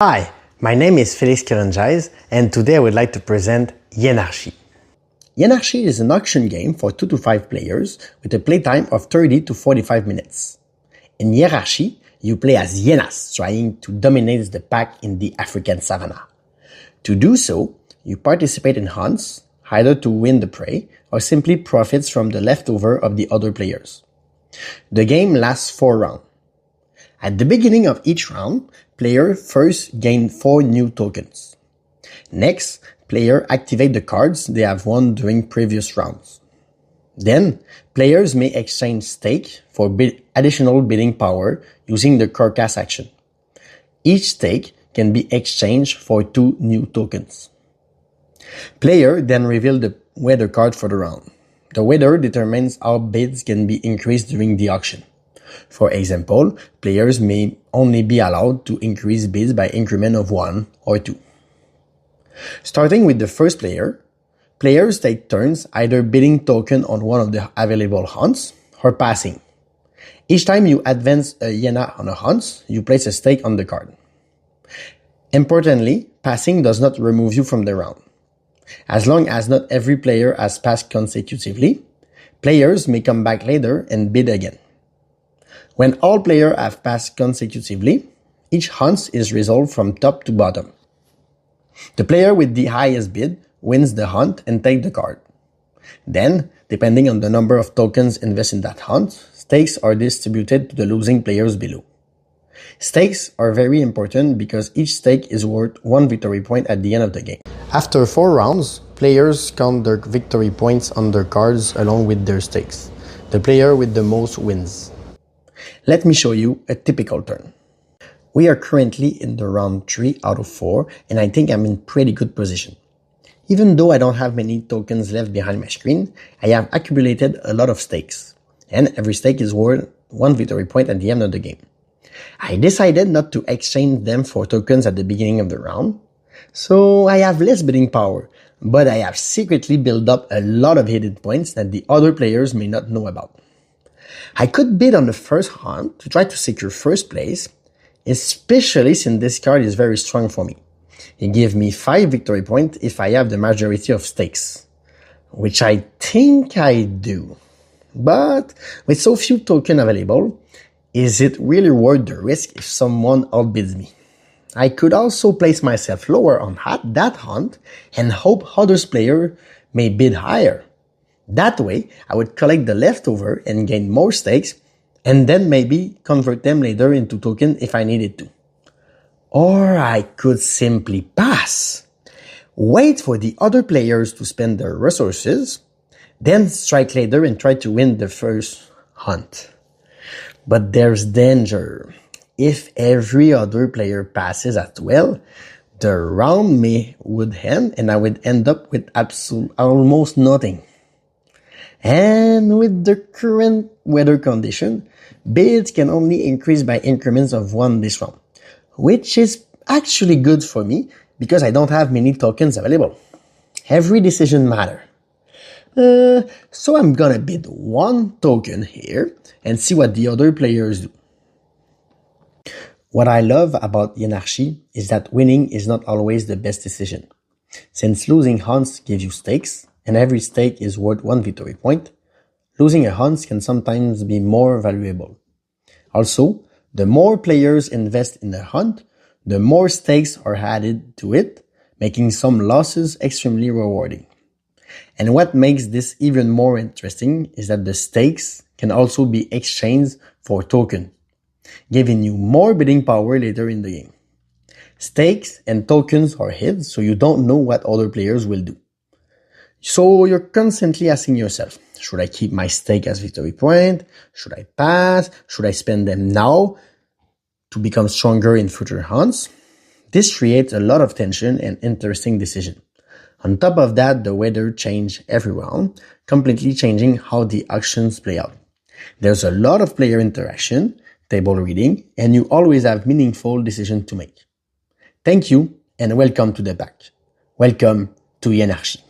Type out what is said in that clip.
Hi, my name is Félix Keurentjes, and today I would like to present HYENARCHY. HYENARCHY is an auction game for 2 to 5 players with a playtime of 30 to 45 minutes. In HYENARCHY, you play as hyenas trying to dominate the pack in the African savanna. To do so, you participate in hunts, either to win the prey or simply profits from the leftover of the other players. The game lasts 4 rounds. At the beginning of each round, player first gain 4 new tokens. Next, player activate the cards they have won during previous rounds. Then, players may exchange stake for additional bidding power using the Keurentjes action. Each stake can be exchanged for 2 new tokens. Player then reveal the weather card for the round. The weather determines how bids can be increased during the auction. For example, players may only be allowed to increase bids by increment of 1 or 2. Starting with the first player, players take turns either bidding token on one of the available hunts or passing. Each time you advance a hyena on a hunt, you place a stake on the card. Importantly, passing does not remove you from the round. As long as not every player has passed consecutively, players may come back later and bid again. When all players have passed consecutively, each hunt is resolved from top to bottom. The player with the highest bid wins the hunt and takes the card. Then, depending on the number of tokens invested in that hunt, stakes are distributed to the losing players below. Stakes are very important because each stake is worth 1 victory point at the end of the game. After 4 rounds, players count their victory points on their cards along with their stakes. The player with the most wins. Let me show you a typical turn. We are currently in the round 3 out of 4, and I think I'm in pretty good position. Even though I don't have many tokens left behind my screen, I have accumulated a lot of stakes, and every stake is worth 1 victory point at the end of the game. I decided not to exchange them for tokens at the beginning of the round, so I have less bidding power, but I have secretly built up a lot of hidden points that the other players may not know about. I could bid on the first hunt to try to secure first place, especially since this card is very strong for me. It gives me 5 victory points if I have the majority of stakes, which I think I do. But with so few tokens available, is it really worth the risk if someone outbids me? I could also place myself lower on that hunt and hope other players may bid higher. That way, I would collect the leftover and gain more stakes, and then maybe convert them later into tokens if I needed to. Or I could simply pass. Wait for the other players to spend their resources, then strike later and try to win the first hunt. But there's danger. If every other player passes as well, the round would end and I would end up with almost nothing. And with the current weather condition, bids can only increase by increments of 1 this round, which is actually good for me because I don't have many tokens available. Every decision matters. So I'm gonna bid 1 token here and see what the other players do. What I love about HYENARCHY is that winning is not always the best decision. Since losing hunts gives you stakes, and every stake is worth 1 victory point, losing a hunt can sometimes be more valuable. Also, the more players invest in a hunt, the more stakes are added to it, making some losses extremely rewarding. And what makes this even more interesting is that the stakes can also be exchanged for tokens, giving you more bidding power later in the game. Stakes and tokens are hidden, so you don't know what other players will do. So you're constantly asking yourself, should I keep my stake as victory point? Should I pass? Should I spend them now to become stronger in future hunts? This creates a lot of tension and interesting decision. On top of that, the weather changes every round, completely changing how the auctions play out. There's a lot of player interaction, table reading, and you always have meaningful decisions to make. Thank you and welcome to the pack. Welcome to HYENARCHY.